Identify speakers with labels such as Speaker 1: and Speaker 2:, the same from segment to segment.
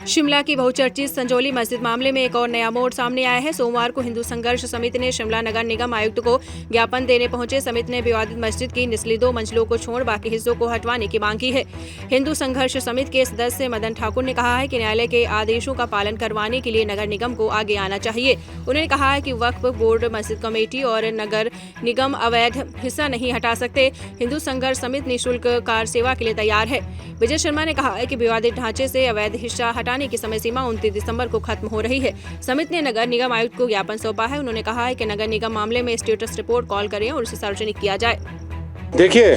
Speaker 1: शिमला की बहुचर्चित संजौली मस्जिद मामले में एक और नया मोड़ सामने आया है। सोमवार को हिंदू संघर्ष समिति ने शिमला नगर निगम आयुक्त को ज्ञापन देने पहुंचे। समिति ने विवादित मस्जिद की निचली 2 मंजिलों को छोड़ बाकी हिस्सों को हटवाने की मांग की है। हिंदू संघर्ष समिति के सदस्य मदन ठाकुर ने कहा है कि न्यायालय के आदेशों का पालन करवाने के लिए नगर निगम को आगे आना चाहिए। उन्होंने कहा है कि वक्फ बोर्ड, मस्जिद कमेटी और नगर निगम अवैध हिस्सा नहीं हटा सकते। हिंदू संघर्ष समिति निःशुल्क कार सेवा के लिए तैयार है। विजय शर्मा ने कहा है कि विवादित ढांचे से अवैध हिस्सा हटाने की समय सीमा 29 दिसंबर को खत्म हो रही है। समिति ने नगर निगम आयुक्त को ज्ञापन सौंपा है। उन्होंने कहा है कि नगर निगम मामले में स्टेटस रिपोर्ट कॉल करें और उसे सार्वजनिक किया जाए।
Speaker 2: देखिए,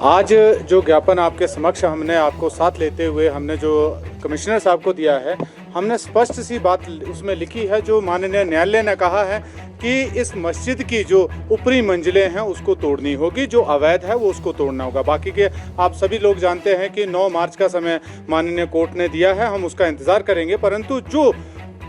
Speaker 2: आज जो ज्ञापन आपके समक्ष हमने आपको साथ लेते हुए हमने जो कमिश्नर साहब को दिया है, हमने स्पष्ट सी बात उसमें लिखी है। जो माननीय न्यायालय ने कहा है कि इस मस्जिद की जो ऊपरी मंजिलें हैं उसको तोड़नी होगी, जो अवैध है वो उसको तोड़ना होगा। बाकी के आप सभी लोग जानते हैं कि 9 मार्च का समय माननीय कोर्ट ने दिया है, हम उसका इंतज़ार करेंगे, परंतु जो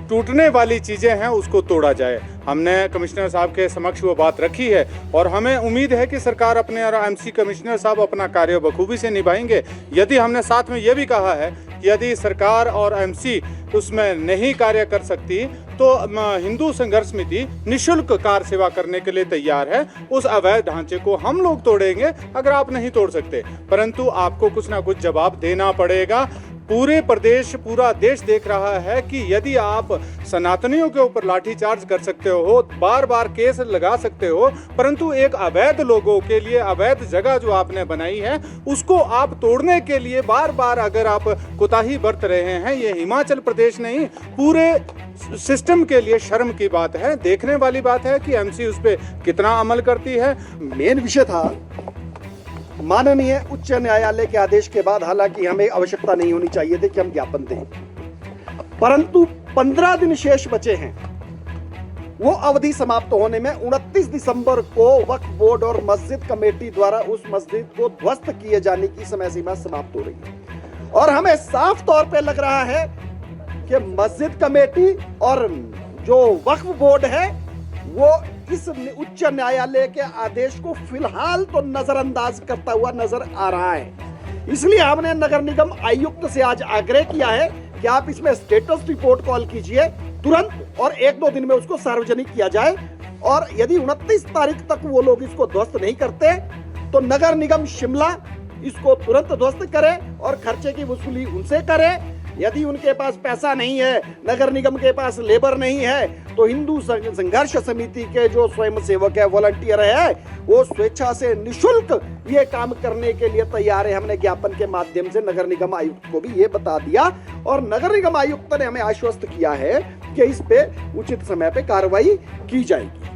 Speaker 2: टूटने वाली चीज़ें हैं उसको तोड़ा जाए। हमने कमिश्नर साहब के समक्ष वो बात रखी है और हमें उम्मीद है कि सरकार अपने और एमसी कमिश्नर साहब अपना कार्य बखूबी से निभाएंगे। यदि हमने साथ में ये भी कहा है कि यदि सरकार और एमसी उसमें नहीं कार्य कर सकती तो हिंदू संघर्ष समिति निःशुल्क कार सेवा करने के लिए तैयार है। उस अवैध ढांचे को हम लोग तोड़ेंगे अगर आप नहीं तोड़ सकते, परंतु आपको कुछ ना कुछ जवाब देना पड़ेगा। पूरे प्रदेश, पूरा देश देख रहा है कि यदि आप सनातनियों के ऊपर लाठीचार्ज कर सकते हो, बार बार केस लगा सकते हो, परंतु एक अवैध लोगों के लिए अवैध जगह जो आपने बनाई है उसको आप तोड़ने के लिए बार बार अगर आप कोताही बरत रहे हैं, ये हिमाचल प्रदेश नहीं पूरे सिस्टम के लिए शर्म की बात है। देखने वाली बात है कि एमसी उस पर कितना अमल करती है।
Speaker 3: मेन विषय था माननीय उच्च न्यायालय के आदेश के बाद, हालांकि हमें आवश्यकता नहीं होनी चाहिए थी कि हम ज्ञापन दें, परंतु 15 दिन शेष बचे हैं। वो अवधि समाप्त होने में 29 दिसंबर को वक्फ बोर्ड और मस्जिद कमेटी द्वारा उस मस्जिद को ध्वस्त किए जाने की समय सीमा समाप्त हो रही है और हमें साफ तौर पे लग रहा है कि मस्जिद कमेटी और जो वक्फ बोर्ड है वो इस उच्च न्यायालय के आदेश को फिलहाल तो नजरअंदाज करता हुआ नजर आ रहा है। इसलिए हमने नगर निगम आयुक्त से आज आग्रह किया है कि आप इसमें स्टेटस रिपोर्ट कॉल कीजिए तुरंत और 1-2 दिन में उसको सार्वजनिक किया जाए। और यदि 29 तारीख तक वो लोग इसको ध्वस्त नहीं करते तो नगर निगम शिमला इसको तुरंत ध्वस्त करे और खर्चे की वसूली उनसे करे। यदि उनके पास पैसा नहीं है, नगर निगम के पास लेबर नहीं है, तो हिंदू संघर्ष समिति के जो स्वयं सेवक है, वॉलंटियर है, वो स्वेच्छा से निःशुल्क ये काम करने के लिए तैयार है। हमने ज्ञापन के माध्यम से नगर निगम आयुक्त को भी ये बता दिया और नगर निगम आयुक्त ने हमें आश्वस्त किया है कि इस पे उचित समय पे कार्रवाई की जाएगी।